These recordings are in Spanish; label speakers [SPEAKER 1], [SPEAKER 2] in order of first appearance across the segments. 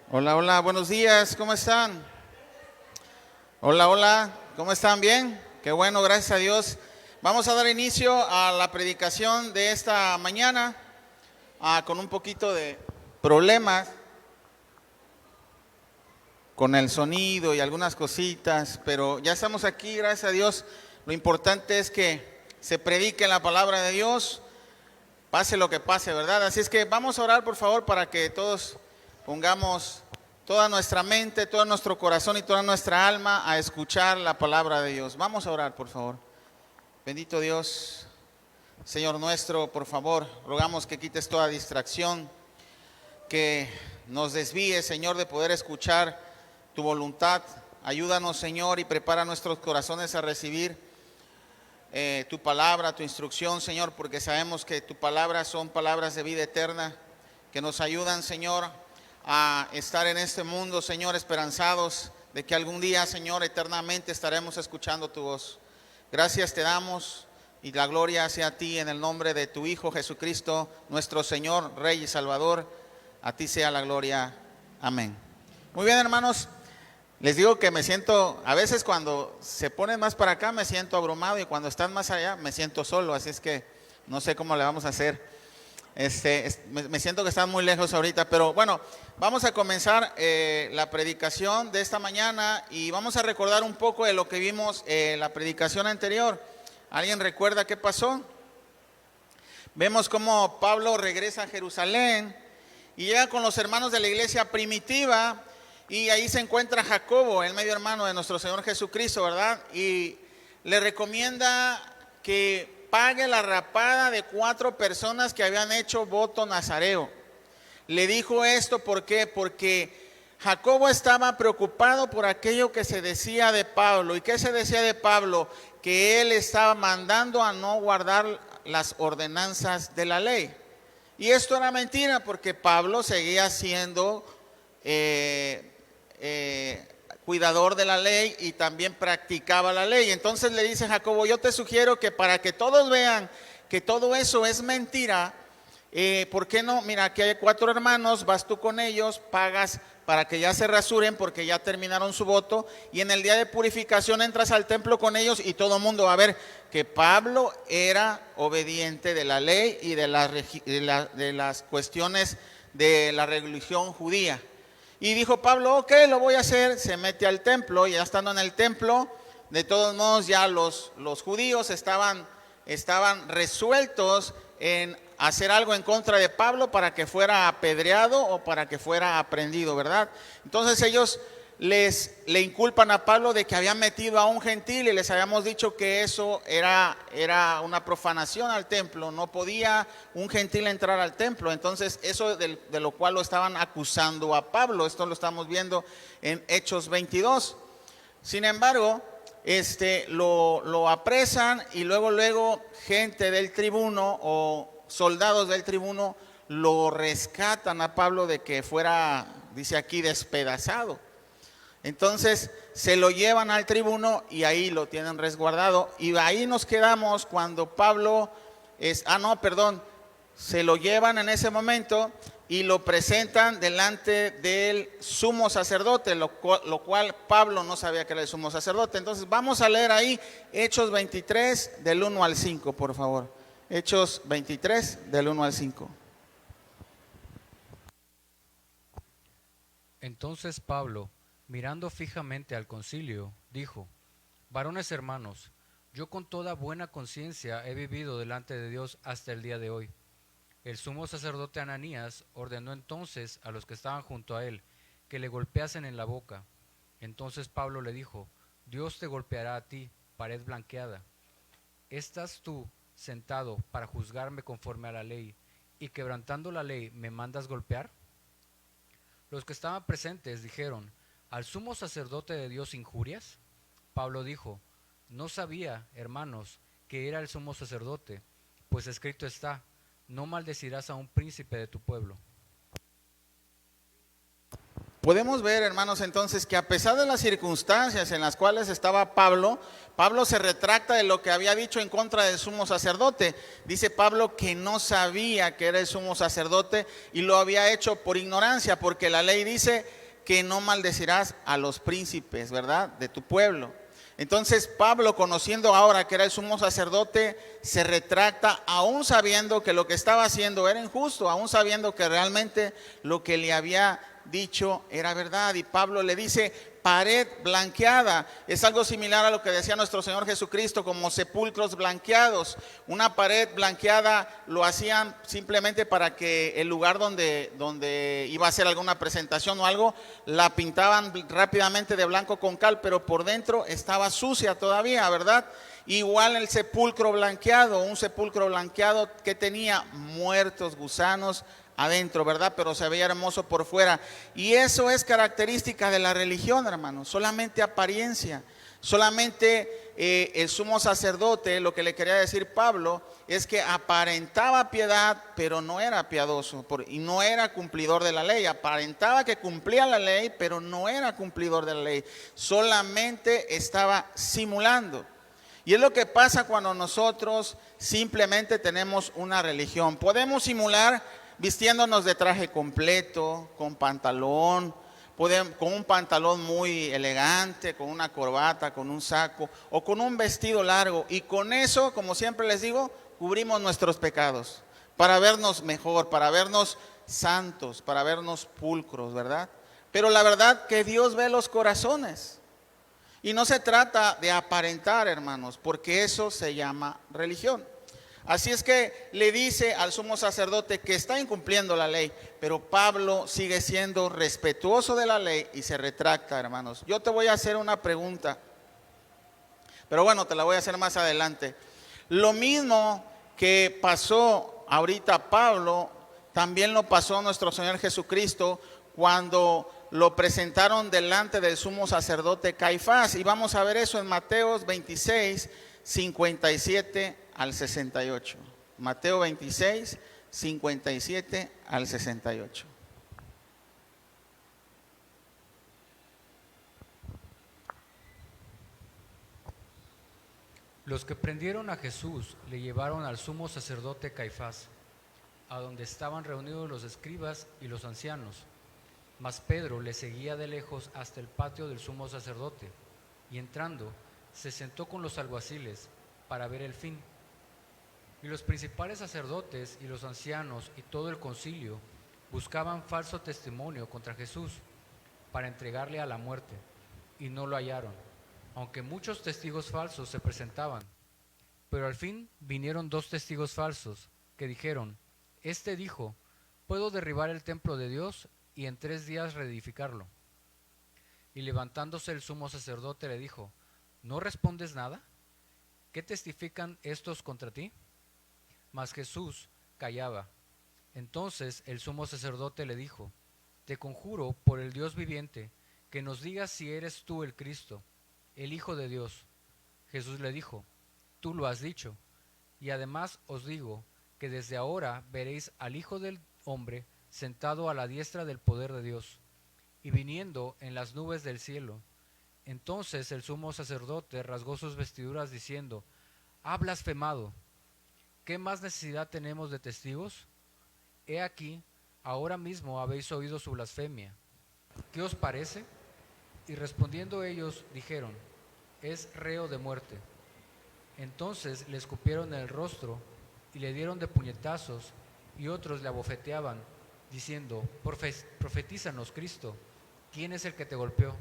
[SPEAKER 1] Hola, hola, buenos días, ¿cómo están? Hola, hola, ¿cómo están? ¿Bien? Qué bueno, gracias a Dios. Vamos a dar inicio a la predicación de esta mañana con un poquito de problemas con el sonido y algunas cositas, pero ya estamos aquí, gracias a Dios. Lo importante es que se predique la palabra de Dios, pase lo que pase, ¿verdad? Así es que vamos a orar, por favor, para que todos pongamos toda nuestra mente, todo nuestro corazón y toda nuestra alma a escuchar la palabra de Dios. Vamos a orar, por favor. Bendito Dios, Señor nuestro, por favor, rogamos que quites toda distracción, que nos desvíe, Señor, de poder escuchar tu voluntad. Ayúdanos, Señor, y prepara nuestros corazones a recibir tu palabra, tu instrucción, Señor, porque sabemos que tu palabra son palabras de vida eterna, que nos ayudan, Señor, a estar en este mundo, Señor, esperanzados de que algún día, Señor, eternamente estaremos escuchando tu voz. Gracias te damos y la gloria sea a ti en el nombre de tu Hijo Jesucristo, nuestro Señor, Rey y Salvador. A ti sea la gloria. Amén. Muy bien, hermanos. Les digo que me siento, a veces cuando se ponen más para acá me siento abrumado y cuando están más allá me siento solo, así es que no sé cómo le vamos a hacer. Me siento que están muy lejos ahorita, pero bueno, vamos a comenzar la predicación de esta mañana y vamos a recordar un poco de lo que vimos en la predicación anterior. ¿Alguien recuerda qué pasó? Vemos cómo Pablo regresa a Jerusalén y llega con los hermanos de la iglesia primitiva y ahí se encuentra Jacobo, el medio hermano de nuestro Señor Jesucristo, ¿verdad? Y le recomienda que pague la rapada de 4 personas que habían hecho voto nazareo. Le dijo esto, ¿por qué? Porque Jacobo estaba preocupado por aquello que se decía de Pablo. ¿Y qué se decía de Pablo? Que él estaba mandando a no guardar las ordenanzas de la ley. Y esto era mentira porque Pablo seguía siendo cuidador de la ley y también practicaba la ley. Entonces le dice Jacobo, yo te sugiero que para que todos vean que todo eso es mentira, ¿por qué no? Mira, aquí hay 4 hermanos, vas tú con ellos, pagas para que ya se rasuren porque ya terminaron su voto y en el día de purificación entras al templo con ellos y todo el mundo va a ver que Pablo era obediente de la ley y de las cuestiones de la religión judía. Y dijo Pablo, ok, lo voy a hacer, se mete al templo y ya estando en el templo, de todos modos ya los judíos estaban resueltos en hacer algo en contra de Pablo para que fuera apedreado o para que fuera aprendido, ¿verdad? Entonces ellos le inculpan a Pablo de que habían metido a un gentil y les habíamos dicho que eso era una profanación al templo, no podía un gentil entrar al templo, entonces eso de lo cual lo estaban acusando a Pablo, esto lo estamos viendo en Hechos 22. Sin embargo, lo apresan y luego gente del tribuno o soldados del tribuno lo rescatan a Pablo de que fuera, dice aquí, despedazado. Entonces se lo llevan al tribuno y ahí lo tienen resguardado. Y ahí nos quedamos cuando Pablo se lo llevan en ese momento y lo presentan delante del sumo sacerdote, lo cual Pablo no sabía que era el sumo sacerdote. Entonces vamos a leer ahí Hechos 23 del 1 al 5, por favor. Hechos 23 del 1 al 5.
[SPEAKER 2] Entonces Pablo, mirando fijamente al concilio, dijo: Varones hermanos, yo con toda buena conciencia he vivido delante de Dios hasta el día de hoy. El sumo sacerdote Ananías ordenó entonces a los que estaban junto a él que le golpeasen en la boca. Entonces Pablo le dijo: Dios te golpeará a ti, pared blanqueada. ¿Estás tú sentado para juzgarme conforme a la ley, y quebrantando la ley me mandas golpear? Los que estaban presentes dijeron: ¿Al sumo sacerdote de Dios injurias? Pablo dijo: No sabía, hermanos, que era el sumo sacerdote, pues escrito está: No maldecirás a un príncipe de tu pueblo.
[SPEAKER 1] podemos ver, hermanos, entonces que a pesar de las circunstancias en las cuales estaba Pablo, Pablo se retracta de lo que había dicho en contra del sumo sacerdote. Dice Pablo que no sabía que era el sumo sacerdote y lo había hecho por ignorancia, porque la ley dice que no maldecirás a los príncipes, ¿verdad?, de tu pueblo. Entonces Pablo, conociendo ahora que era el sumo sacerdote, se retracta, aún sabiendo que lo que estaba haciendo era injusto, aún sabiendo que realmente lo que le había dicho era verdad. Y Pablo le dice pared blanqueada. Es algo similar a lo que decía nuestro Señor Jesucristo, como sepulcros blanqueados. Una pared blanqueada lo hacían simplemente para que el lugar donde iba a hacer alguna presentación o algo, la pintaban rápidamente de blanco con cal, pero por dentro estaba sucia todavía, ¿verdad? Igual el sepulcro blanqueado, un sepulcro blanqueado que tenía muertos, gusanos adentro, ¿verdad? Pero se veía hermoso por fuera. Y eso es característica de la religión, hermanos, solamente apariencia. Solamente el sumo sacerdote, lo que le quería decir Pablo, es que aparentaba piedad, pero no era piadoso y no era cumplidor de la ley. Aparentaba que cumplía la ley, pero no era cumplidor de la ley. Solamente estaba simulando. Y es lo que pasa cuando nosotros simplemente tenemos una religión. Podemos simular vistiéndonos de traje completo, con pantalón, con un pantalón muy elegante, con una corbata, con un saco o con un vestido largo. Y con eso, como siempre les digo, cubrimos nuestros pecados para vernos mejor, para vernos santos, para vernos pulcros, ¿verdad? Pero la verdad que Dios ve los corazones. Y no se trata de aparentar, hermanos, porque eso se llama religión. Así es que le dice al sumo sacerdote que está incumpliendo la ley, pero Pablo sigue siendo respetuoso de la ley y se retracta, hermanos. Yo te voy a hacer una pregunta, pero bueno, te la voy a hacer más adelante. Lo mismo que pasó ahorita Pablo, también lo pasó nuestro Señor Jesucristo cuando lo presentaron delante del sumo sacerdote Caifás. Y vamos a ver eso en Mateo 26, 57 al 68. Mateo 26, 57 al 68.
[SPEAKER 2] Los que prendieron a Jesús le llevaron al sumo sacerdote Caifás, a donde estaban reunidos los escribas y los ancianos. Mas Pedro le seguía de lejos hasta el patio del sumo sacerdote, y entrando, se sentó con los alguaciles para ver el fin. Y los principales sacerdotes y los ancianos y todo el concilio buscaban falso testimonio contra Jesús para entregarle a la muerte, y no lo hallaron, aunque muchos testigos falsos se presentaban. Pero al fin vinieron 2 testigos falsos que dijeron: Este dijo, puedo derribar el templo de Dios y en 3 días reedificarlo. Y levantándose el sumo sacerdote le dijo: ¿No respondes nada? ¿Qué testifican estos contra ti? Mas Jesús callaba. Entonces el sumo sacerdote le dijo: Te conjuro por el Dios viviente, que nos digas si eres tú el Cristo, el Hijo de Dios. Jesús le dijo: Tú lo has dicho, y además os digo que desde ahora veréis al Hijo del Hombre sentado a la diestra del poder de Dios, y viniendo en las nubes del cielo. Entonces el sumo sacerdote rasgó sus vestiduras diciendo: Ha blasfemado. ¿Qué más necesidad tenemos de testigos? He aquí, ahora mismo habéis oído su blasfemia. ¿Qué os parece? Y respondiendo ellos dijeron: Es reo de muerte. Entonces le escupieron en el rostro y le dieron de puñetazos, y otros le abofeteaban, diciendo: Profetízanos, Cristo, ¿quién es el que te golpeó?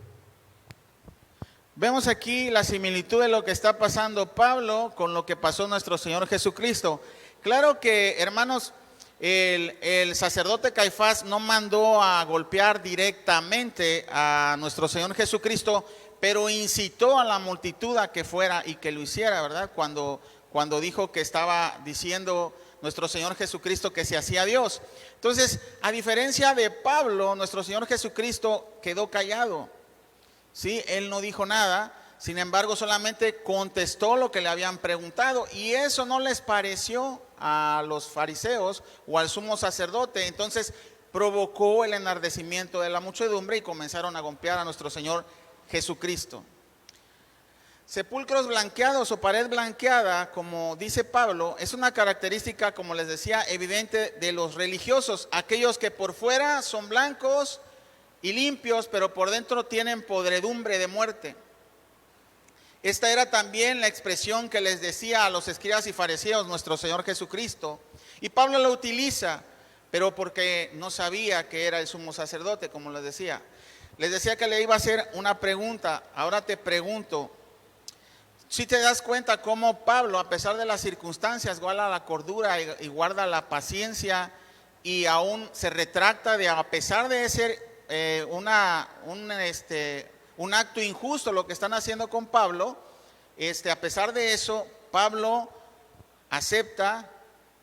[SPEAKER 1] Vemos aquí la similitud de lo que está pasando Pablo con lo que pasó nuestro Señor Jesucristo. Claro que, hermanos, el sacerdote Caifás no mandó a golpear directamente a nuestro Señor Jesucristo, pero incitó a la multitud a que fuera y que lo hiciera, ¿verdad? Cuando dijo que estaba diciendo nuestro Señor Jesucristo que se hacía Dios. Entonces, a diferencia de Pablo, nuestro Señor Jesucristo quedó callado. Sí, él no dijo nada, sin embargo solamente contestó lo que le habían preguntado, y eso no les pareció a los fariseos o al sumo sacerdote. Entonces provocó el enardecimiento de la muchedumbre y comenzaron a golpear a nuestro Señor Jesucristo. Sepulcros blanqueados o pared blanqueada, como dice Pablo, es una característica, como les decía, evidente de los religiosos, aquellos que por fuera son blancos y limpios, pero por dentro tienen podredumbre de muerte. Esta era también la expresión que les decía a los escribas y fariseos nuestro Señor Jesucristo. Y Pablo la utiliza, pero porque no sabía que era el sumo sacerdote, como les decía. Les decía que le iba a hacer una pregunta. Ahora te pregunto, si te das cuenta cómo Pablo, a pesar de las circunstancias, guarda la cordura y guarda la paciencia y aún se retracta de, a pesar de ser un acto injusto lo que están haciendo con Pablo, a pesar de eso, Pablo acepta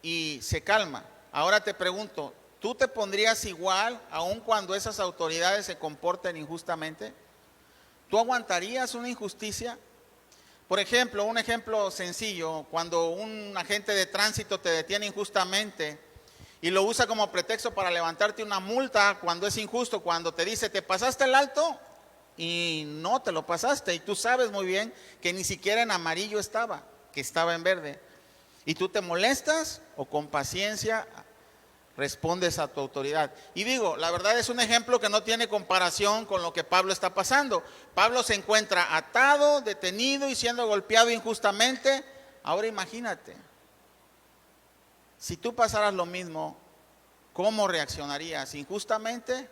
[SPEAKER 1] y se calma. Ahora te pregunto, ¿tú te pondrías igual aun cuando esas autoridades se comporten injustamente? ¿Tú aguantarías una injusticia? Por ejemplo, un ejemplo sencillo, cuando un agente de tránsito te detiene injustamente y lo usa como pretexto para levantarte una multa cuando es injusto, cuando te dice, ¿te pasaste el alto? Y no te lo pasaste, y tú sabes muy bien que ni siquiera en amarillo estaba, que estaba en verde. Y tú te molestas o con paciencia respondes a tu autoridad. Y digo, la verdad es un ejemplo que no tiene comparación con lo que Pablo está pasando. Pablo se encuentra atado, detenido y siendo golpeado injustamente. Ahora imagínate, si tú pasaras lo mismo, ¿cómo reaccionarías? ¿Injustamente?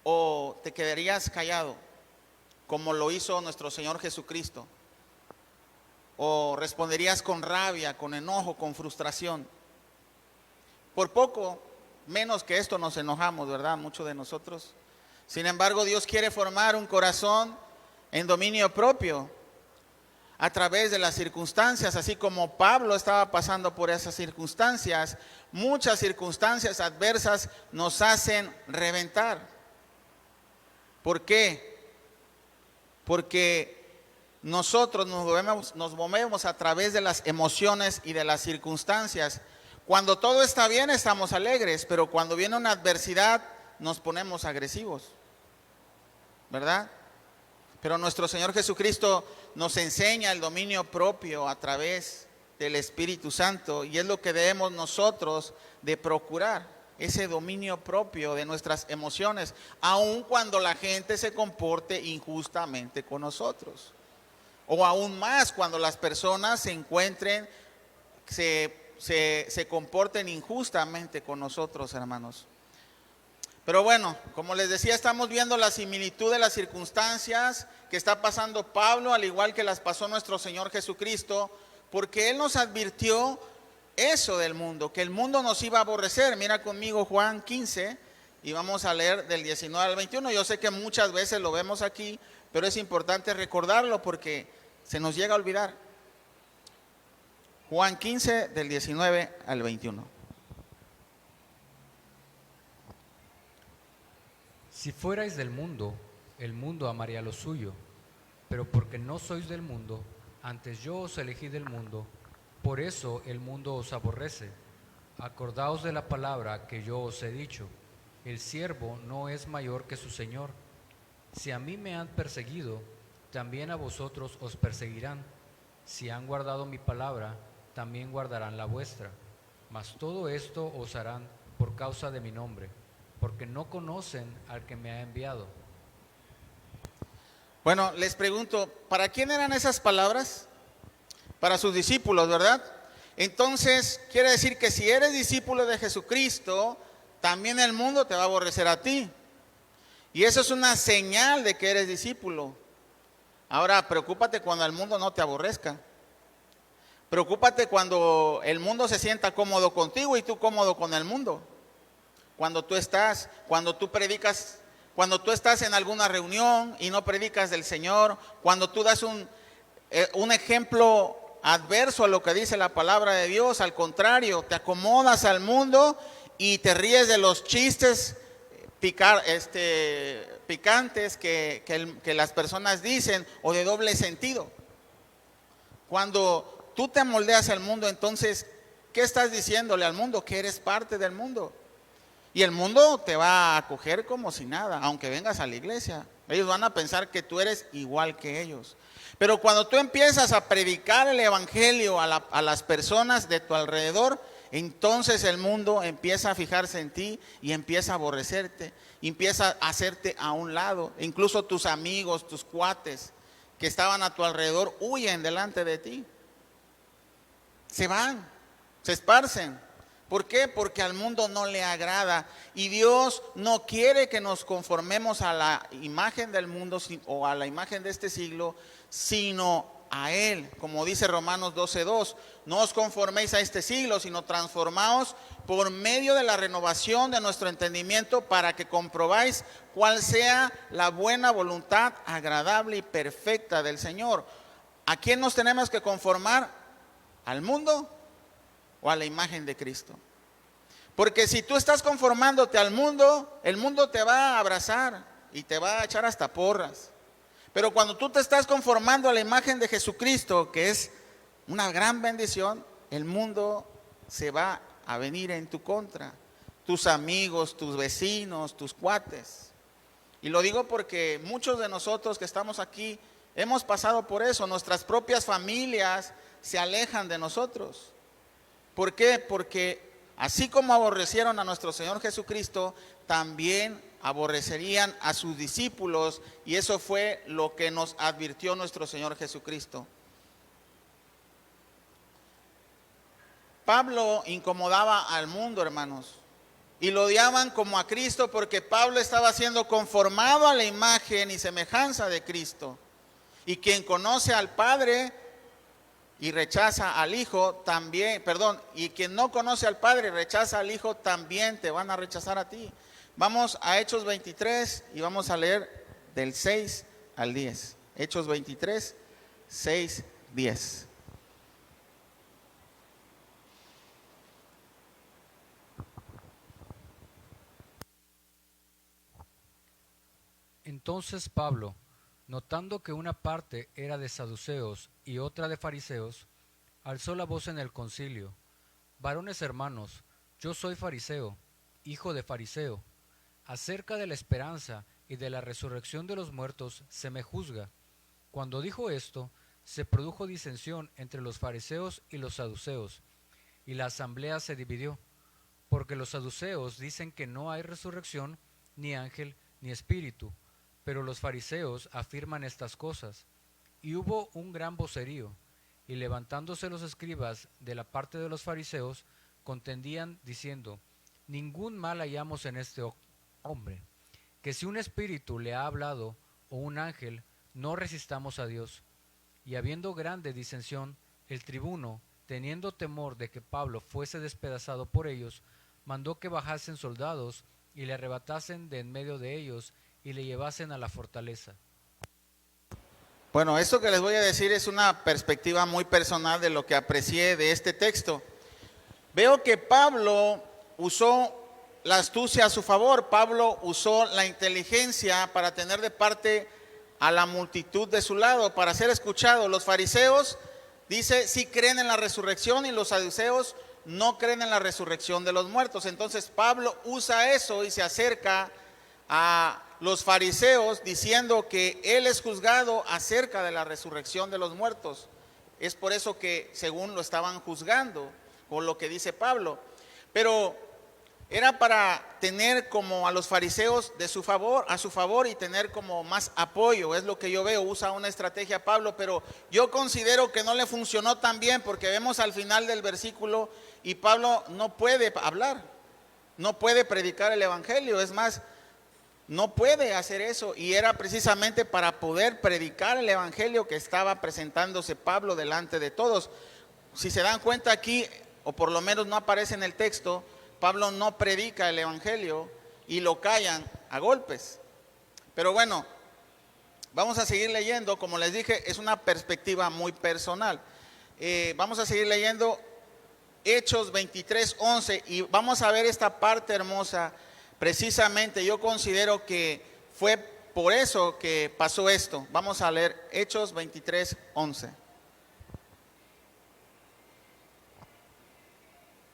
[SPEAKER 1] ¿O te quedarías callado, como lo hizo nuestro Señor Jesucristo? ¿O responderías con rabia, con enojo, con frustración? Por poco menos que esto nos enojamos, ¿verdad? Muchos de nosotros. Sin embargo, Dios quiere formar un corazón en dominio propio a través de las circunstancias, así como Pablo estaba pasando por esas circunstancias. Muchas circunstancias adversas nos hacen reventar. ¿Por qué? Porque nosotros nos movemos a través de las emociones y de las circunstancias. Cuando todo está bien estamos alegres, pero cuando viene una adversidad nos ponemos agresivos, ¿verdad? Pero nuestro Señor Jesucristo nos enseña el dominio propio a través del Espíritu Santo, y es lo que debemos nosotros de procurar, ese dominio propio de nuestras emociones, aun cuando la gente se comporte injustamente con nosotros, o aún más cuando las personas se encuentren, se comporten injustamente con nosotros, hermanos. Pero bueno, como les decía, estamos viendo la similitud de las circunstancias que está pasando Pablo, al igual que las pasó nuestro Señor Jesucristo, porque Él nos advirtió eso del mundo, que el mundo nos iba a aborrecer. Mira conmigo Juan 15 y vamos a leer del 19 al 21. Yo sé que muchas veces lo vemos aquí, pero es importante recordarlo porque se nos llega a olvidar. Juan 15 del 19 al 21.
[SPEAKER 2] Si fuerais del mundo, el mundo amaría lo suyo, pero porque no sois del mundo, antes yo os elegí del mundo, por eso el mundo os aborrece. Acordaos de la palabra que yo os he dicho, el siervo no es mayor que su señor. Si a mí me han perseguido, también a vosotros os perseguirán. Si han guardado mi palabra, también guardarán la vuestra. Mas todo esto os harán por causa de mi nombre, porque no conocen al que me ha enviado.
[SPEAKER 1] Bueno, les pregunto, ¿para quién eran esas palabras? Para sus discípulos, ¿verdad? Entonces, quiere decir que si eres discípulo de Jesucristo, también el mundo te va a aborrecer a ti. Y eso es una señal de que eres discípulo. Ahora, preocúpate cuando el mundo no te aborrezca. Preocúpate cuando el mundo se sienta cómodo contigo y tú cómodo con el mundo. Cuando tú predicas, cuando tú estás en alguna reunión y no predicas del Señor, cuando tú das un ejemplo adverso a lo que dice la palabra de Dios, al contrario, te acomodas al mundo y te ríes de los chistes picantes que las personas dicen, o de doble sentido. Cuando tú te moldeas al mundo, entonces, ¿qué estás diciéndole al mundo? Que eres parte del mundo. Y el mundo te va a acoger como si nada, aunque vengas a la iglesia. Ellos van a pensar que tú eres igual que ellos. Pero cuando tú empiezas a predicar el evangelio a las personas de tu alrededor, entonces el mundo empieza a fijarse en ti y empieza a aborrecerte, empieza a hacerte a un lado. Incluso tus amigos, tus cuates que estaban a tu alrededor huyen delante de ti. Se van, se esparcen. ¿Por qué? Porque al mundo no le agrada y Dios no quiere que nos conformemos a la imagen del mundo o a la imagen de este siglo, sino a Él. Como dice Romanos 12:2, no os conforméis a este siglo, sino transformaos por medio de la renovación de nuestro entendimiento para que comprobáis cuál sea la buena voluntad agradable y perfecta del Señor. ¿A quién nos tenemos que conformar? ¿Al mundo o a la imagen de Cristo? Porque si tú estás conformándote al mundo, el mundo te va a abrazar y te va a echar hasta porras. Pero cuando tú te estás conformando a la imagen de Jesucristo, que es una gran bendición, el mundo se va a venir en tu contra. Tus amigos, tus vecinos, tus cuates. Y lo digo porque muchos de nosotros que estamos aquí hemos pasado por eso. Nuestras propias familias se alejan de nosotros. ¿Por qué? Porque así como aborrecieron a nuestro Señor Jesucristo, también aborrecerían a sus discípulos, y eso fue lo que nos advirtió nuestro Señor Jesucristo. Pablo incomodaba al mundo, hermanos, y lo odiaban como a Cristo porque Pablo estaba siendo conformado a la imagen y semejanza de Cristo. Y quien conoce al Padre y rechaza al Hijo también, y quien no conoce al Padre y rechaza al Hijo también te van a rechazar a ti. Vamos a Hechos 23 y vamos a leer del 6 al 10. Hechos 23, 6, 10.
[SPEAKER 2] Entonces Pablo, notando que una parte era de saduceos y otra de fariseos, alzó la voz en el concilio: Varones hermanos, yo soy fariseo, hijo de fariseo. Acerca de la esperanza y de la resurrección de los muertos se me juzga. Cuando dijo esto, se produjo disensión entre los fariseos y los saduceos, y la asamblea se dividió, porque los saduceos dicen que no hay resurrección, ni ángel, ni espíritu, pero los fariseos afirman estas cosas. Y hubo un gran vocerío, y levantándose los escribas de la parte de los fariseos, contendían diciendo: Ningún mal hallamos en este hombre, que si un espíritu le ha hablado o un ángel, no resistamos a Dios. Y habiendo grande disensión, el tribuno, teniendo temor de que Pablo fuese despedazado por ellos, mandó que bajasen soldados y le arrebatasen de en medio de ellos y le llevasen a la fortaleza.
[SPEAKER 1] Bueno, esto que les voy a decir es una perspectiva muy personal de lo que aprecié de este texto. Veo que Pablo usó la astucia a su favor. Pablo usó la inteligencia para tener de parte a la multitud de su lado, para ser escuchado. Los fariseos, dice, sí creen en la resurrección, y los saduceos no creen en la resurrección de los muertos. Entonces Pablo usa eso y se acerca a los fariseos diciendo que él es juzgado acerca de la resurrección de los muertos. Es por eso que según lo estaban juzgando, con lo que dice Pablo. Pero era para tener como a los fariseos a su favor y tener como más apoyo. Es lo que yo veo, usa una estrategia Pablo, pero yo considero que no le funcionó tan bien, porque vemos al final del versículo y Pablo no puede hablar, no puede predicar el evangelio, es más, no puede hacer eso, y era precisamente para poder predicar el evangelio que estaba presentándose Pablo delante de todos. Si se dan cuenta aquí, o por lo menos no aparece en el texto, Pablo no predica el evangelio y lo callan a golpes. Pero bueno, vamos a seguir leyendo. Como les dije, es una perspectiva muy personal. Vamos a seguir leyendo Hechos 23:11 y vamos a ver esta parte hermosa. Precisamente yo considero que fue por eso que pasó esto. Vamos a leer Hechos 23:11.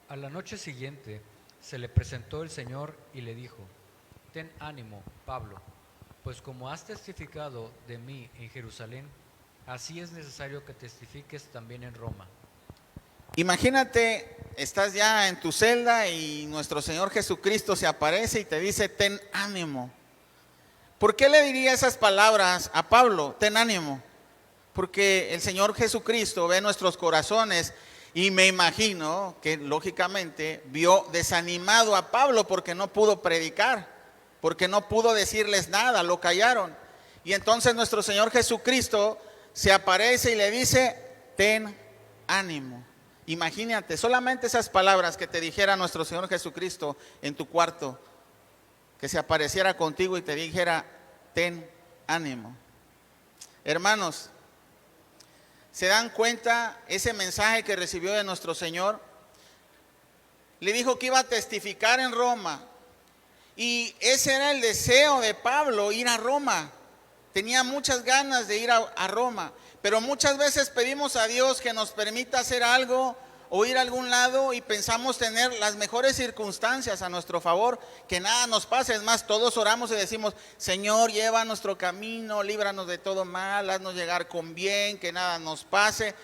[SPEAKER 2] A la noche siguiente, se le presentó el Señor y le dijo: Ten ánimo, Pablo, pues como has testificado de mí en Jerusalén, así es necesario que testifiques también en Roma.
[SPEAKER 1] Imagínate, estás ya en tu celda y nuestro Señor Jesucristo se aparece y te dice, ten ánimo. ¿Por qué le diría esas palabras a Pablo? Ten ánimo. Porque el Señor Jesucristo ve nuestros corazones y me imagino que lógicamente vio desanimado a Pablo porque no pudo predicar, porque no pudo decirles nada, lo callaron. Y entonces nuestro Señor Jesucristo se aparece y le dice, ten ánimo. Imagínate, solamente esas palabras que te dijera nuestro Señor Jesucristo en tu cuarto, que se apareciera contigo y te dijera, ten ánimo. Hermanos, ¿se dan cuenta ese mensaje que recibió de nuestro Señor? Le dijo que iba a testificar en Roma. Y ese era el deseo de Pablo, ir a Roma. Tenía muchas ganas de ir a Roma. Pero muchas veces pedimos a Dios que nos permita hacer algo o ir a algún lado y pensamos tener las mejores circunstancias a nuestro favor, que nada nos pase. Es más, todos oramos y decimos, Señor, lleva nuestro camino, líbranos de todo mal, haznos llegar con bien, que nada nos pase.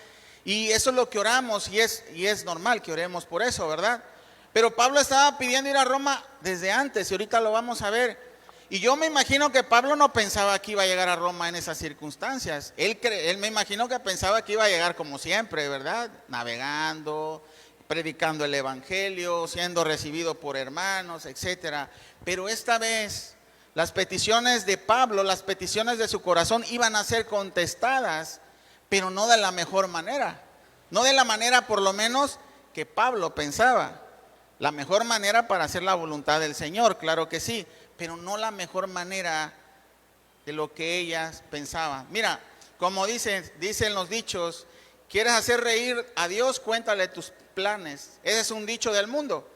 [SPEAKER 1] Y eso es lo que oramos y es normal que oremos por eso, ¿verdad? Pero Pablo estaba pidiendo ir a Roma desde antes y ahorita lo vamos a ver. Y yo me imagino que Pablo no pensaba que iba a llegar a Roma en esas circunstancias. Él me imagino que pensaba que iba a llegar como siempre, ¿verdad? Navegando, predicando el evangelio, siendo recibido por hermanos, etcétera. Pero esta vez las peticiones de Pablo, las peticiones de su corazón iban a ser contestadas, pero no de la mejor manera. No de la manera por lo menos que Pablo pensaba. La mejor manera para hacer la voluntad del Señor, claro que sí, pero no la mejor manera de lo que ellas pensaban. Mira, como dicen los dichos, ¿quieres hacer reír a Dios? Cuéntale tus planes. Ese es un dicho del mundo,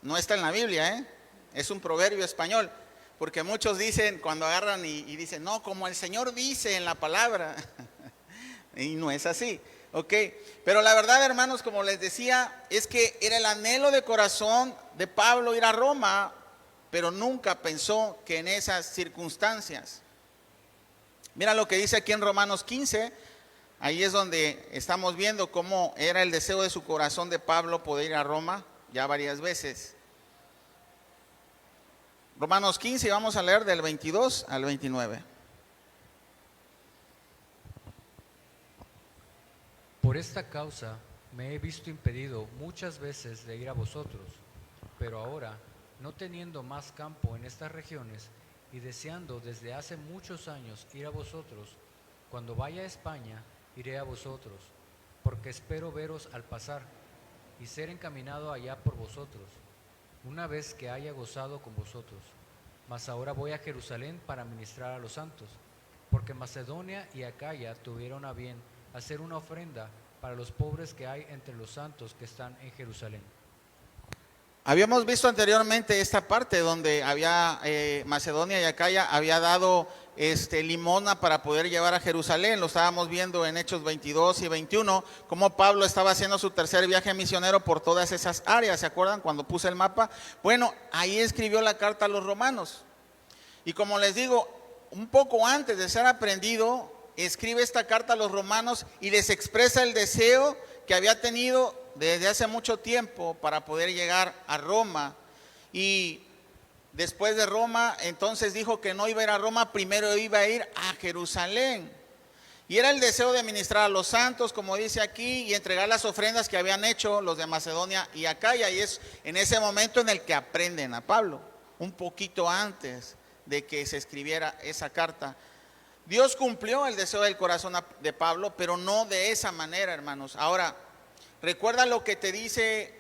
[SPEAKER 1] no está en la Biblia, es un proverbio español, porque muchos dicen, cuando agarran y dicen, no, como el Señor dice en la palabra, y no es así. Ok, pero la verdad, hermanos, como les decía, es que era el anhelo de corazón de Pablo ir a Roma, pero nunca pensó que en esas circunstancias. Mira lo que dice aquí en Romanos 15, ahí es donde estamos viendo cómo era el deseo de su corazón de Pablo poder ir a Roma ya varias veces. Romanos 15, vamos a leer del 22 al 29.
[SPEAKER 2] Por esta causa me he visto impedido muchas veces de ir a vosotros, pero ahora, no teniendo más campo en estas regiones y deseando desde hace muchos años ir a vosotros, cuando vaya a España iré a vosotros, porque espero veros al pasar y ser encaminado allá por vosotros, una vez que haya gozado con vosotros. Mas ahora voy a Jerusalén para ministrar a los santos, porque Macedonia y Acaya tuvieron a bien hacer una ofrenda para los pobres que hay entre los santos que están en Jerusalén.
[SPEAKER 1] Habíamos visto anteriormente esta parte donde había Macedonia y Acaya había dado limosna para poder llevar a Jerusalén. Lo estábamos viendo en Hechos 22 y 21, cómo Pablo estaba haciendo su tercer viaje misionero por todas esas áreas. ¿Se acuerdan cuando puse el mapa? Bueno, ahí escribió la carta a los romanos. Y como les digo, un poco antes de ser aprendido, escribe esta carta a los romanos y les expresa el deseo que había tenido desde hace mucho tiempo para poder llegar a Roma. Y después de Roma, entonces dijo que no iba a ir a Roma, primero iba a ir a Jerusalén. Y era el deseo de ministrar a los santos, como dice aquí, y entregar las ofrendas que habían hecho los de Macedonia y Acaya. Y es en ese momento en el que aprenden a Pablo, un poquito antes de que se escribiera esa carta. Dios cumplió el deseo del corazón de Pablo, pero no de esa manera, hermanos. Ahora, recuerda lo que te dice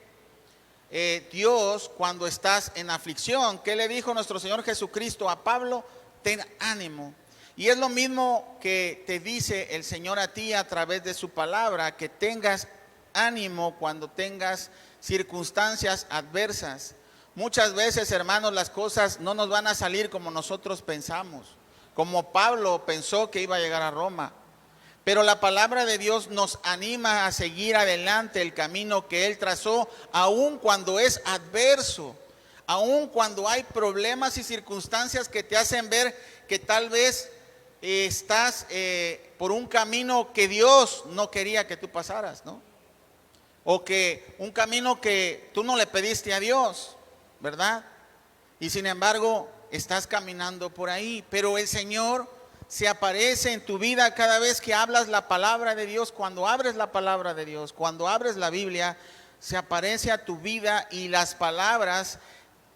[SPEAKER 1] Dios cuando estás en aflicción. ¿Qué le dijo nuestro Señor Jesucristo a Pablo? Ten ánimo. Y es lo mismo que te dice el Señor a ti a través de su palabra, que tengas ánimo cuando tengas circunstancias adversas. Muchas veces, hermanos, las cosas no nos van a salir como nosotros pensamos, como Pablo pensó que iba a llegar a Roma. Pero la palabra de Dios nos anima a seguir adelante el camino que Él trazó, aun cuando es adverso, Aun cuando hay problemas y circunstancias que te hacen ver que tal vez estás por un camino que Dios no quería que tú pasaras, ¿no? O que un camino que tú no le pediste a Dios, ¿verdad? Y sin embargo, estás caminando por ahí. Pero el Señor se aparece en tu vida cada vez que hablas la palabra de Dios. Cuando abres la palabra de Dios, cuando abres la Biblia, se aparece a tu vida, y las palabras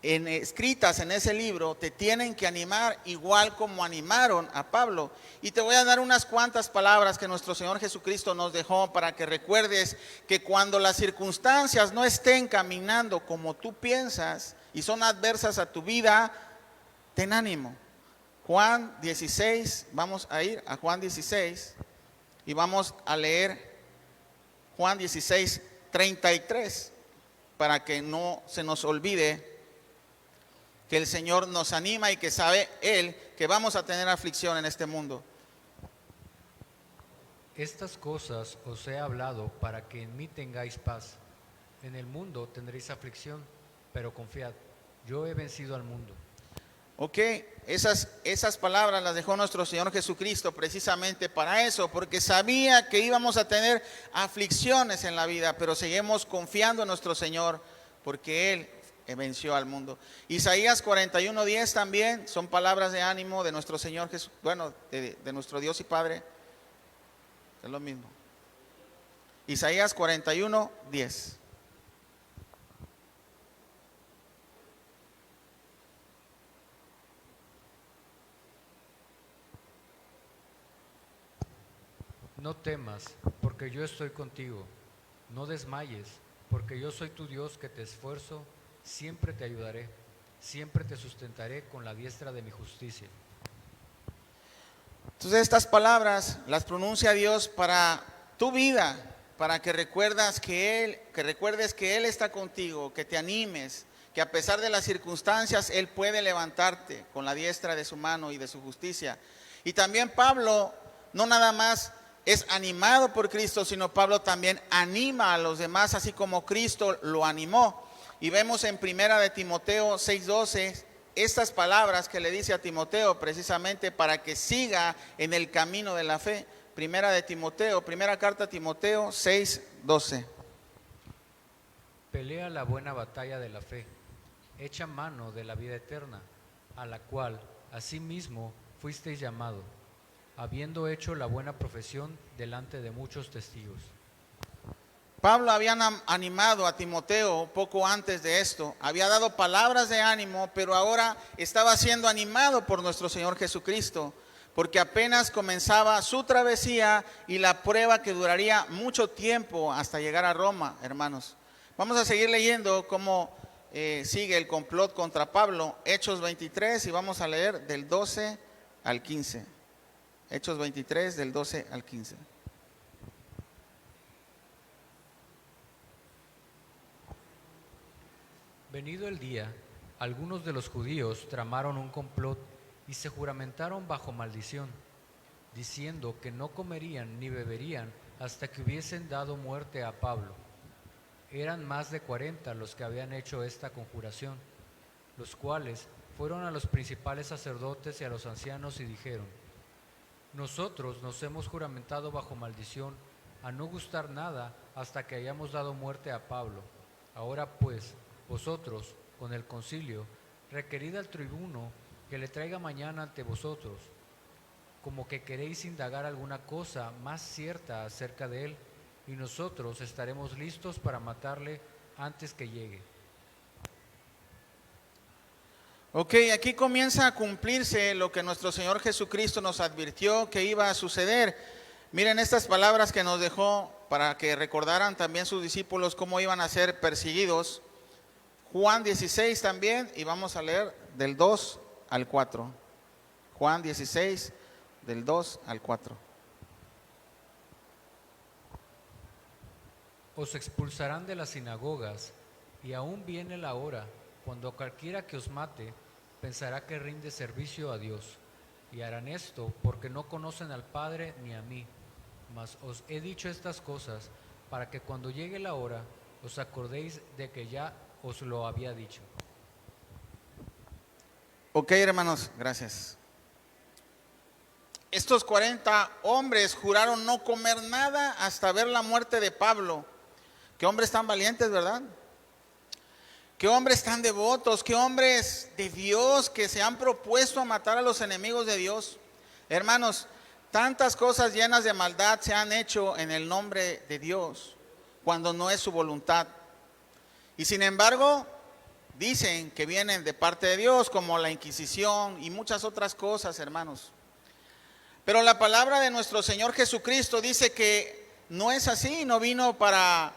[SPEAKER 1] escritas en ese libro te tienen que animar igual como animaron a Pablo. Y te voy a dar unas cuantas palabras que nuestro Señor Jesucristo nos dejó para que recuerdes que cuando las circunstancias no estén caminando como tú piensas y son adversas a tu vida, ten ánimo. Juan 16, vamos a ir a Juan 16 y vamos a leer Juan 16, 33, para que no se nos olvide que el Señor nos anima y que sabe Él que vamos a tener aflicción en este mundo.
[SPEAKER 2] Estas cosas os he hablado para que en mí tengáis paz. En el mundo tendréis aflicción, pero confiad, yo he vencido al mundo.
[SPEAKER 1] Ok, esas palabras las dejó nuestro Señor Jesucristo precisamente para eso, porque sabía que íbamos a tener aflicciones en la vida, pero seguimos confiando en nuestro Señor, porque Él venció al mundo. Isaías 41:10 también son palabras de ánimo de nuestro Señor Jesús, bueno, de nuestro Dios y Padre. Es lo mismo. Isaías 41:10.
[SPEAKER 2] No temas, porque yo estoy contigo. No desmayes, porque yo soy tu Dios que te esfuerzo, siempre te ayudaré, siempre te sustentaré con la diestra de mi justicia.
[SPEAKER 1] Entonces estas palabras las pronuncia Dios para tu vida, para que recuerdes que Él está contigo, que te animes, que a pesar de las circunstancias Él puede levantarte con la diestra de su mano y de su justicia. Y también Pablo no nada más es animado por Cristo, sino Pablo también anima a los demás, así como Cristo lo animó. Y vemos en Primera de Timoteo 6:12 estas palabras que le dice a Timoteo precisamente para que siga en el camino de la fe. Primera carta a Timoteo 6:12.
[SPEAKER 2] Pelea la buena batalla de la fe, echa mano de la vida eterna, a la cual asimismo fuisteis llamado, habiendo hecho la buena profesión delante de muchos testigos.
[SPEAKER 1] Pablo había animado a Timoteo poco antes de esto, había dado palabras de ánimo, pero ahora estaba siendo animado por nuestro Señor Jesucristo, porque apenas comenzaba su travesía y la prueba que duraría mucho tiempo hasta llegar a Roma, hermanos. Vamos a seguir leyendo cómo sigue el complot contra Pablo, Hechos 23, y vamos a leer del 12 al 15. Hechos 23, del 12 al 15.
[SPEAKER 2] Venido el día, algunos de los judíos tramaron un complot y se juramentaron bajo maldición, diciendo que no comerían ni beberían hasta que hubiesen dado muerte a Pablo. Eran más de 40 los que habían hecho esta conjuración, los cuales fueron a los principales sacerdotes y a los ancianos y dijeron: nosotros nos hemos juramentado bajo maldición a no gustar nada hasta que hayamos dado muerte a Pablo. Ahora pues, vosotros, con el concilio, requerid al tribuno que le traiga mañana ante vosotros, como que queréis indagar alguna cosa más cierta acerca de él, y nosotros estaremos listos para matarle antes que llegue.
[SPEAKER 1] Ok, aquí comienza a cumplirse lo que nuestro Señor Jesucristo nos advirtió que iba a suceder. Miren estas palabras que nos dejó para que recordaran también sus discípulos cómo iban a ser perseguidos. Juan 16 también, y vamos a leer del 2 al 4. Juan 16, del 2 al 4.
[SPEAKER 2] Os expulsarán de las sinagogas, y aún viene la hora cuando cualquiera que os mate pensará que rinde servicio a Dios. Y harán esto porque no conocen al Padre ni a mí. Mas os he dicho estas cosas para que cuando llegue la hora os acordéis de que ya os lo había dicho.
[SPEAKER 1] Ok, hermanos, gracias. Estos 40 hombres juraron no comer nada hasta ver la muerte de Pablo. Qué hombres tan valientes, ¿verdad? Qué hombres tan devotos, qué hombres de Dios que se han propuesto a matar a los enemigos de Dios. Hermanos, tantas cosas llenas de maldad se han hecho en el nombre de Dios cuando no es su voluntad. Y sin embargo, dicen que vienen de parte de Dios, como la Inquisición y muchas otras cosas, hermanos. Pero la palabra de nuestro Señor Jesucristo dice que no es así, no vino para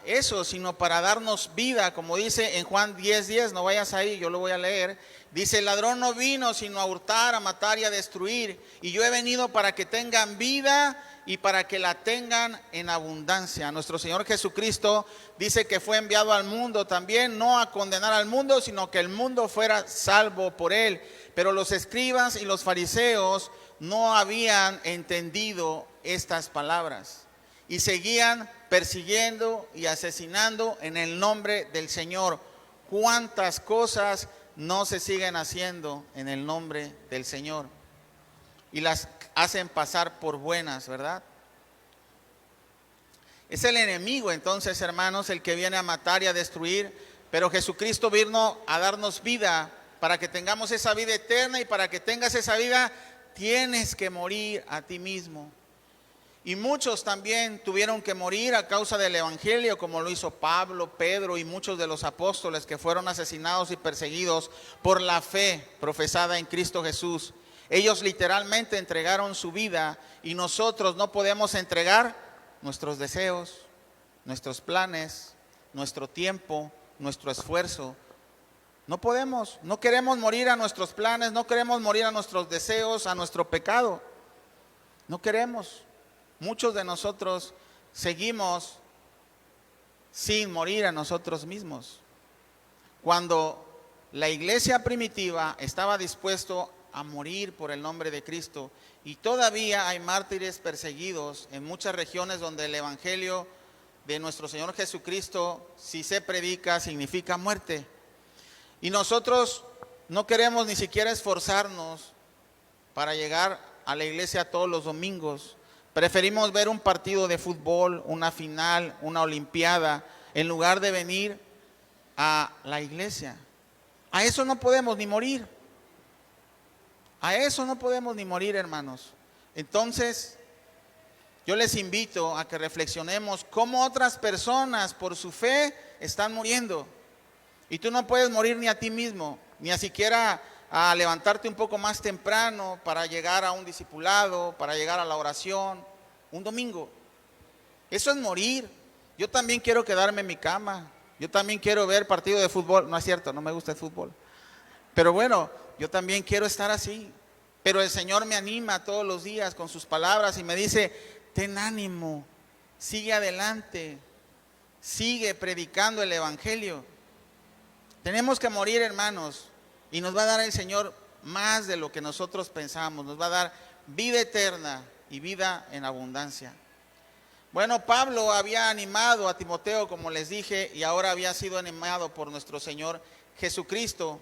[SPEAKER 1] eso, sino para darnos vida, como dice en Juan 10:10, no vayas ahí, yo lo voy a leer. Dice, el ladrón no vino sino a hurtar, a matar y a destruir, y yo he venido para que tengan vida y para que la tengan en abundancia. Nuestro Señor Jesucristo dice que fue enviado al mundo también, no a condenar al mundo, sino que el mundo fuera salvo por él. Pero los escribas y los fariseos no habían entendido estas palabras y seguían persiguiendo y asesinando en el nombre del Señor. ¿Cuántas cosas no se siguen haciendo en el nombre del Señor? Y las hacen pasar por buenas, ¿verdad? Es el enemigo entonces, hermanos, el que viene a matar y a destruir, pero Jesucristo vino a darnos vida para que tengamos esa vida eterna, y para que tengas esa vida tienes que morir a ti mismo. Y muchos también tuvieron que morir a causa del evangelio, como lo hizo Pablo, Pedro y muchos de los apóstoles que fueron asesinados y perseguidos por la fe profesada en Cristo Jesús. Ellos literalmente entregaron su vida, y nosotros no podemos entregar nuestros deseos, nuestros planes, nuestro tiempo, nuestro esfuerzo. No podemos, no queremos morir a nuestros planes, no queremos morir a nuestros deseos, a nuestro pecado. No queremos. Muchos de nosotros seguimos sin morir a nosotros mismos. Cuando la iglesia primitiva estaba dispuesto a morir por el nombre de Cristo, y todavía hay mártires perseguidos en muchas regiones donde el evangelio de nuestro Señor Jesucristo, si se predica, significa muerte. Y nosotros no queremos ni siquiera esforzarnos para llegar a la iglesia todos los domingos. Preferimos ver un partido de fútbol, una final, una olimpiada, en lugar de venir a la iglesia. A eso no podemos ni morir. A eso no podemos ni morir, hermanos. Entonces, yo les invito a que reflexionemos cómo otras personas por su fe están muriendo. Y tú no puedes morir ni a ti mismo, ni a siquiera a levantarte un poco más temprano para llegar a un discipulado, para llegar a la oración, un domingo. Eso es morir. Yo también quiero quedarme en mi cama. Yo también quiero ver partido de fútbol. No es cierto, no me gusta el fútbol. Pero bueno, yo también quiero estar así. Pero el Señor me anima todos los días con sus palabras y me dice, ten ánimo, sigue adelante, sigue predicando el evangelio. Tenemos que morir, hermanos, y nos va a dar el Señor más de lo que nosotros pensamos. Nos va a dar vida eterna y vida en abundancia. Bueno, Pablo había animado a Timoteo, como les dije, y ahora había sido animado por nuestro Señor Jesucristo.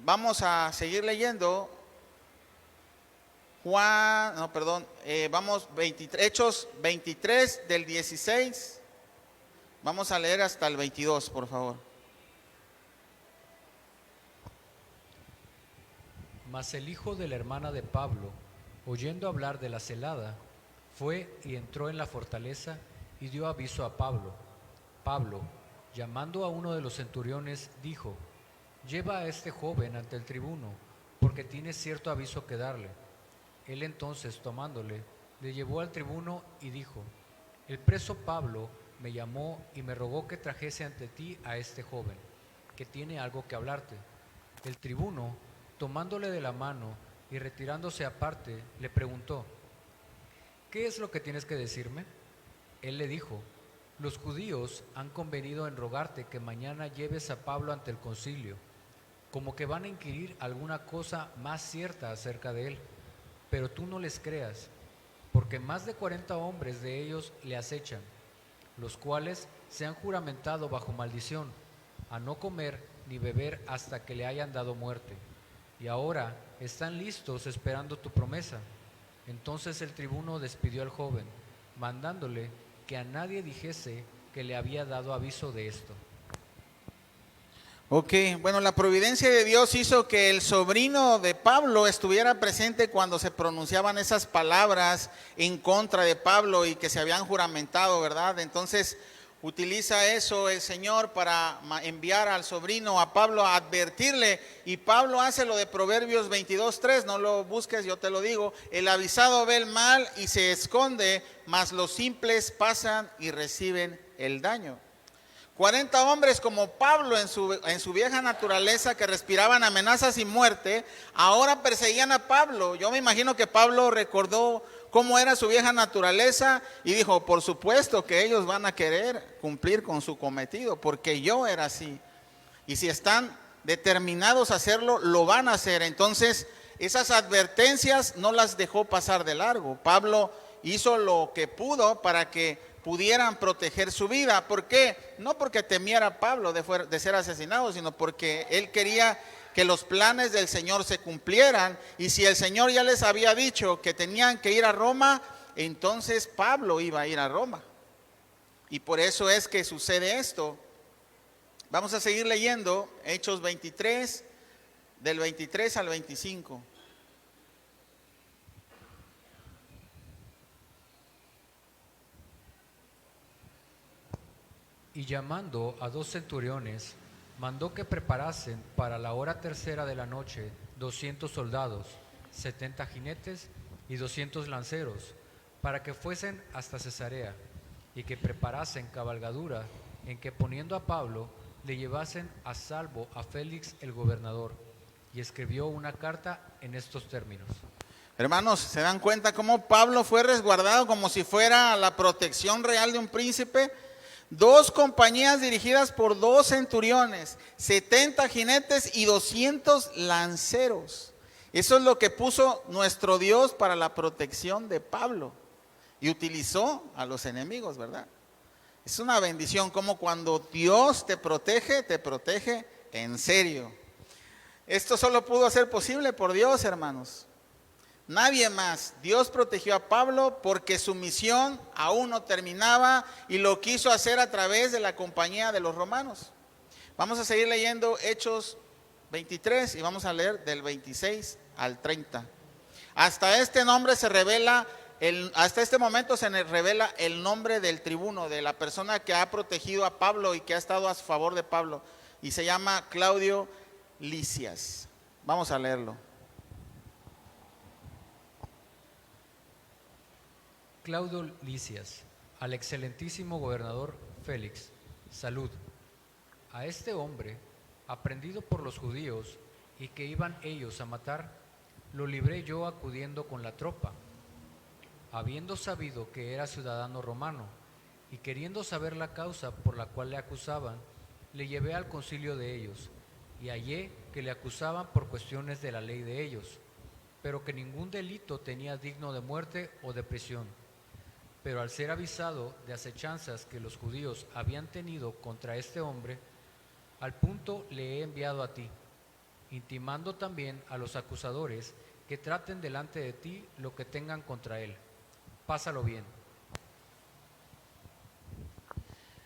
[SPEAKER 1] Vamos a seguir leyendo. Hechos 23 del 16. Vamos a leer hasta el 22, por favor.
[SPEAKER 2] Mas el hijo de la hermana de Pablo, oyendo hablar de la celada, fue y entró en la fortaleza y dio aviso a Pablo. Pablo, llamando a uno de los centuriones, dijo, lleva a este joven ante el tribuno, porque tiene cierto aviso que darle. Él entonces, tomándole, le llevó al tribuno y dijo, el preso Pablo me llamó y me rogó que trajese ante ti a este joven, que tiene algo que hablarte. El tribuno, tomándole de la mano y retirándose aparte, le preguntó, ¿qué es lo que tienes que decirme? Él le dijo, los judíos han convenido en rogarte que mañana lleves a Pablo ante el concilio, como que van a inquirir alguna cosa más cierta acerca de él, pero tú no les creas, porque más de 40 hombres de ellos le acechan, los cuales se han juramentado bajo maldición a no comer ni beber hasta que le hayan dado muerte. Y ahora están listos esperando tu promesa. Entonces el tribuno despidió al joven, mandándole que a nadie dijese que le había dado aviso de esto.
[SPEAKER 1] Ok, bueno, la providencia de Dios hizo que el sobrino de Pablo estuviera presente cuando se pronunciaban esas palabras en contra de Pablo y que se habían juramentado, ¿verdad? Entonces utiliza eso el Señor para enviar al sobrino, a Pablo, a advertirle. Y Pablo hace lo de Proverbios 22:3, no lo busques, yo te lo digo. El avisado ve el mal y se esconde, mas los simples pasan y reciben el daño. 40 hombres como Pablo en su vieja naturaleza, que respiraban amenazas y muerte, ahora perseguían a Pablo. Yo me imagino que Pablo recordó cómo era su vieja naturaleza y dijo, por supuesto que ellos van a querer cumplir con su cometido, porque yo era así. Y si están determinados a hacerlo, lo van a hacer. Entonces, esas advertencias no las dejó pasar de largo. Pablo hizo lo que pudo para que pudieran proteger su vida. ¿Por qué? No porque temiera a Pablo de ser asesinado, sino porque él quería que los planes del Señor se cumplieran. Y si el Señor ya les había dicho que tenían que ir a Roma, entonces Pablo iba a ir a Roma. Y por eso es que sucede esto. Vamos a seguir leyendo Hechos 23, del 23 al 25.
[SPEAKER 2] Y llamando a 2 centuriones, mandó que preparasen para la hora tercera de la noche 200 soldados, 70 jinetes y 200 lanceros, para que fuesen hasta Cesarea, y que preparasen cabalgadura, en que poniendo a Pablo, le llevasen a salvo a Félix el gobernador. Y escribió una carta en estos términos.
[SPEAKER 1] Hermanos, ¿se dan cuenta cómo Pablo fue resguardado como si fuera la protección real de un príncipe? 2 compañías dirigidas por 2 centuriones, 70 jinetes y 200 lanceros. Eso es lo que puso nuestro Dios para la protección de Pablo. Y utilizó a los enemigos, ¿verdad? Es una bendición como cuando Dios te protege en serio. Esto solo pudo ser posible por Dios, hermanos. Nadie más. Dios protegió a Pablo porque su misión aún no terminaba y lo quiso hacer a través de la compañía de los romanos. Vamos a seguir leyendo Hechos 23 y vamos a leer del 26 al 30. Hasta este momento se revela el nombre del tribuno, de la persona que ha protegido a Pablo y que ha estado a favor de Pablo, y se llama Claudio Lisias. Vamos a leerlo.
[SPEAKER 2] Claudio Lisias, al excelentísimo gobernador Félix, salud. A este hombre, aprendido por los judíos y que iban ellos a matar, lo libré yo acudiendo con la tropa, habiendo sabido que era ciudadano romano, y queriendo saber la causa por la cual le acusaban, le llevé al concilio de ellos, y hallé que le acusaban por cuestiones de la ley de ellos, pero que ningún delito tenía digno de muerte o de prisión. Pero al ser avisado de acechanzas que los judíos habían tenido contra este hombre, al punto le he enviado a ti, intimando también a los acusadores que traten delante de ti lo que tengan contra él. Pásalo bien.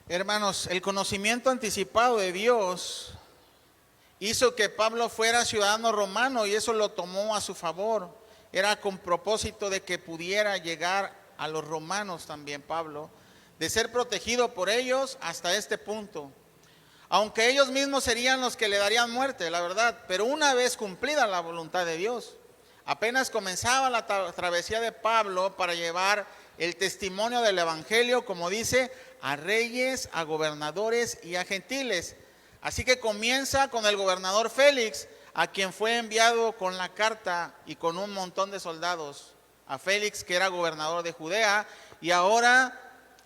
[SPEAKER 1] Hermanos, el conocimiento anticipado de Dios hizo que Pablo fuera ciudadano romano y eso lo tomó a su favor. Era con propósito de que pudiera llegar a los romanos también Pablo, de ser protegido por ellos hasta este punto. Aunque ellos mismos serían los que le darían muerte, la verdad, pero una vez cumplida la voluntad de Dios, apenas comenzaba la travesía de Pablo para llevar el testimonio del evangelio, como dice, a reyes, a gobernadores y a gentiles. Así que comienza con el gobernador Félix, a quien fue enviado con la carta y con un montón de soldados. A Félix, que era gobernador de Judea, y ahora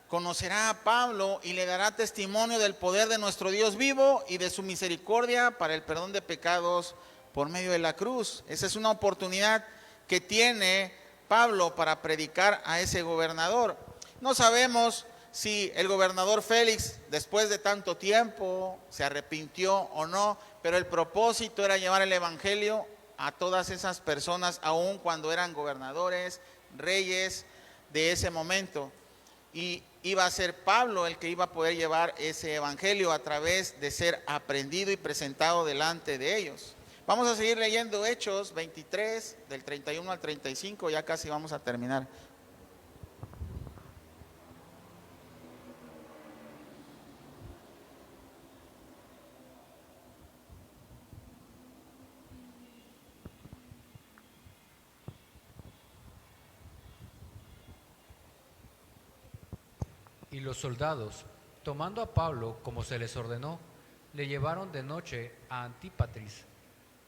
[SPEAKER 1] conocerá a Pablo y le dará testimonio del poder de nuestro Dios vivo y de su misericordia para el perdón de pecados por medio de la cruz. Esa es una oportunidad que tiene Pablo para predicar a ese gobernador. No sabemos si el gobernador Félix, después de tanto tiempo, se arrepintió o no, pero el propósito era llevar el evangelio a todas esas personas, aun cuando eran gobernadores, reyes de ese momento. Y iba a ser Pablo el que iba a poder llevar ese evangelio a través de ser aprendido y presentado delante de ellos. Vamos a seguir leyendo Hechos 23, del 31 al 35, ya casi vamos a terminar.
[SPEAKER 2] Y los soldados, tomando a Pablo como se les ordenó, le llevaron de noche a Antípatris,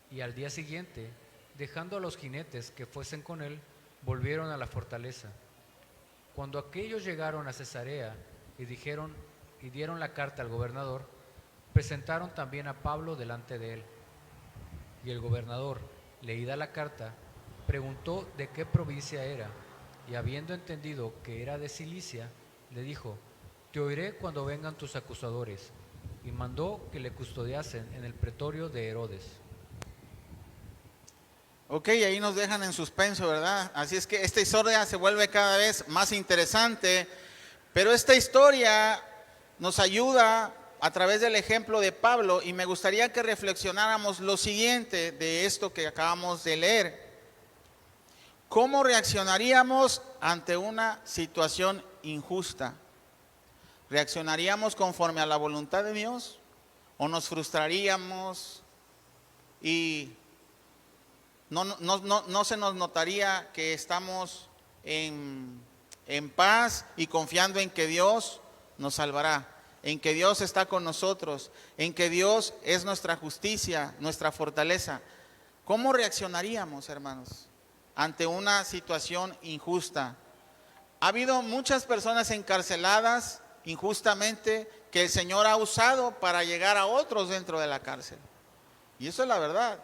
[SPEAKER 2] y al día siguiente, dejando a los jinetes que fuesen con él, volvieron a la fortaleza. Cuando aquellos llegaron a Cesarea y dieron la carta al gobernador, presentaron también a Pablo delante de él. Y el gobernador, leída la carta, preguntó de qué provincia era, y habiendo entendido que era de Cilicia, le dijo: te oiré cuando vengan tus acusadores, y mandó que le custodiasen en el pretorio de Herodes.
[SPEAKER 1] Ok, ahí nos dejan en suspenso, ¿verdad? Así es que esta historia se vuelve cada vez más interesante, pero esta historia nos ayuda a través del ejemplo de Pablo, y me gustaría que reflexionáramos lo siguiente de esto que acabamos de leer. ¿Cómo reaccionaríamos ante una situación injusta? ¿Reaccionaríamos conforme a la voluntad de Dios? ¿O nos frustraríamos y no se nos notaría que estamos en paz y confiando en que Dios nos salvará, en que Dios está con nosotros, en que Dios es nuestra justicia, nuestra fortaleza? ¿Cómo reaccionaríamos, hermanos, ante una situación injusta? Ha habido muchas personas encarceladas injustamente que el Señor ha usado para llegar a otros dentro de la cárcel. Y eso es la verdad.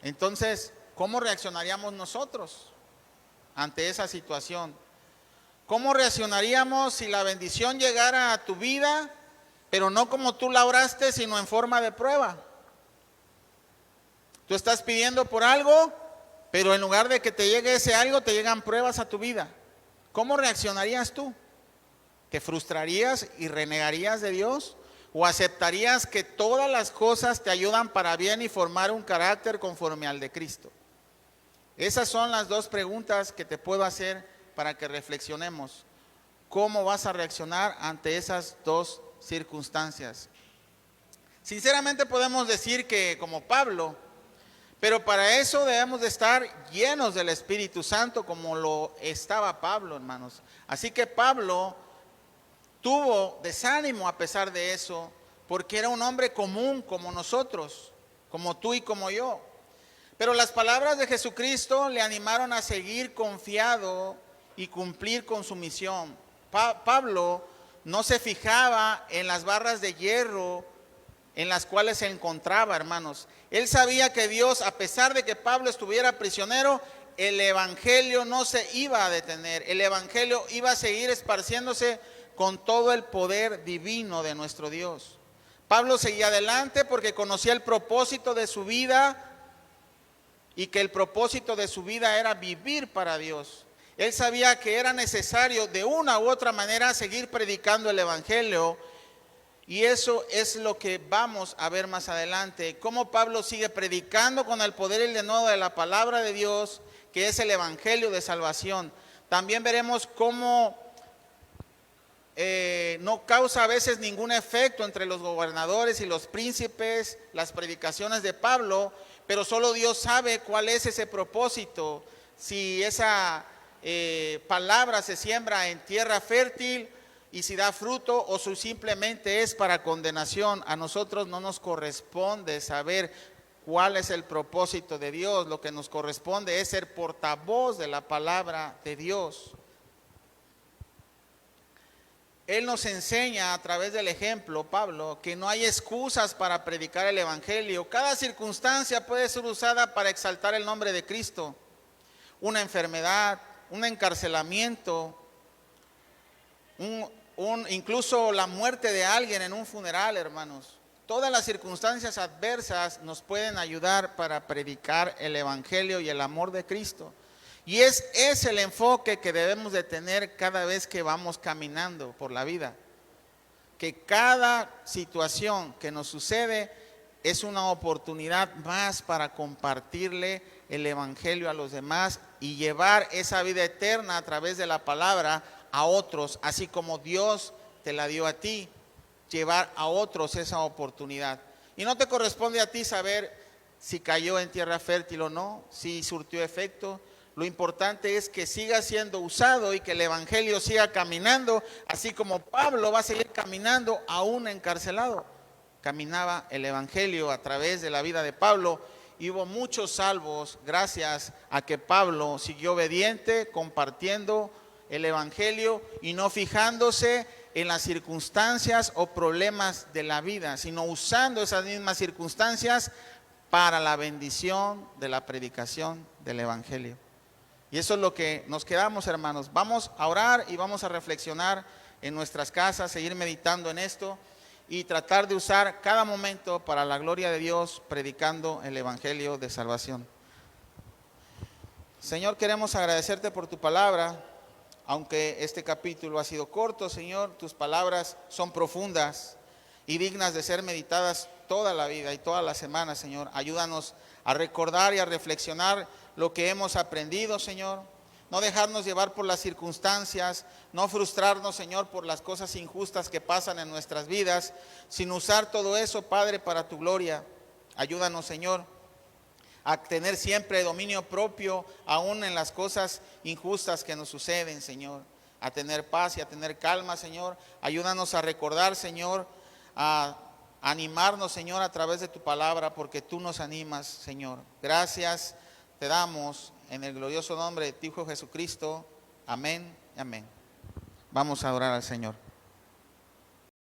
[SPEAKER 1] Entonces, ¿cómo reaccionaríamos nosotros ante esa situación? ¿Cómo reaccionaríamos si la bendición llegara a tu vida, pero no como tú la oraste, sino en forma de prueba? Tú estás pidiendo por algo, pero en lugar de que te llegue ese algo, te llegan pruebas a tu vida. ¿Cómo reaccionarías tú? ¿Te frustrarías y renegarías de Dios? ¿O aceptarías que todas las cosas te ayudan para bien y formar un carácter conforme al de Cristo? Esas son las dos preguntas que te puedo hacer para que reflexionemos. ¿Cómo vas a reaccionar ante esas dos circunstancias? Sinceramente podemos decir que como Pablo, pero para eso debemos de estar llenos del Espíritu Santo como lo estaba Pablo, hermanos. Así que Pablo tuvo desánimo a pesar de eso, porque era un hombre común como nosotros, como tú y como yo. Pero las palabras de Jesucristo le animaron a seguir confiado y cumplir con su misión. Pablo no se fijaba en las barras de hierro en las cuales se encontraba, hermanos. Él sabía que Dios, a pesar de que Pablo estuviera prisionero, el evangelio no se iba a detener. El evangelio iba a seguir esparciéndose con todo el poder divino de nuestro Dios. Pablo seguía adelante porque conocía el propósito de su vida, y que el propósito de su vida era vivir para Dios. Él sabía que era necesario de una u otra manera seguir predicando el evangelio, y eso es lo que vamos a ver más adelante, cómo Pablo sigue predicando con el poder y el denuedo de la palabra de Dios, que es el evangelio de salvación. También veremos cómo no causa a veces ningún efecto entre los gobernadores y los príncipes las predicaciones de Pablo, pero solo Dios sabe cuál es ese propósito. Si esa palabra se siembra en tierra fértil y si da fruto, o si simplemente es para condenación. A nosotros no nos corresponde saber cuál es el propósito de Dios. Lo que nos corresponde es ser portavoz de la palabra de Dios. Él nos enseña a través del ejemplo, Pablo, que no hay excusas para predicar el evangelio. Cada circunstancia puede ser usada para exaltar el nombre de Cristo. Una enfermedad, un encarcelamiento, incluso la muerte de alguien en un funeral, hermanos. Todas las circunstancias adversas nos pueden ayudar para predicar el evangelio y el amor de Cristo. Y es el enfoque que debemos de tener cada vez que vamos caminando por la vida. Que cada situación que nos sucede es una oportunidad más para compartirle el evangelio a los demás y llevar esa vida eterna a través de la palabra a otros, así como Dios te la dio a ti, llevar a otros esa oportunidad. Y no te corresponde a ti saber si cayó en tierra fértil o no, si surtió efecto. Lo importante es que siga siendo usado y que el evangelio siga caminando, así como Pablo va a seguir caminando aún encarcelado. Caminaba el evangelio a través de la vida de Pablo y hubo muchos salvos gracias a que Pablo siguió obediente, compartiendo el evangelio y no fijándose en las circunstancias o problemas de la vida, sino usando esas mismas circunstancias para la bendición de la predicación del evangelio. Y eso es lo que nos quedamos, hermanos. Vamos a orar y vamos a reflexionar en nuestras casas, seguir meditando en esto y tratar de usar cada momento para la gloria de Dios, predicando el evangelio de salvación. Señor, queremos agradecerte por tu palabra. Aunque este capítulo ha sido corto, Señor, tus palabras son profundas y dignas de ser meditadas toda la vida y toda la semana, Señor. Ayúdanos a recordar y a reflexionar lo que hemos aprendido, Señor. No dejarnos llevar por las circunstancias, no frustrarnos, Señor, por las cosas injustas que pasan en nuestras vidas, sino usar todo eso, Padre, para tu gloria. Ayúdanos, Señor, a tener siempre dominio propio, aún en las cosas injustas que nos suceden, Señor. A tener paz y a tener calma, Señor. Ayúdanos a recordar, Señor, a animarnos, Señor, a través de tu palabra, porque tú nos animas, Señor. Gracias te damos en el glorioso nombre de tu Hijo Jesucristo. Amén y amén. Vamos a adorar al Señor.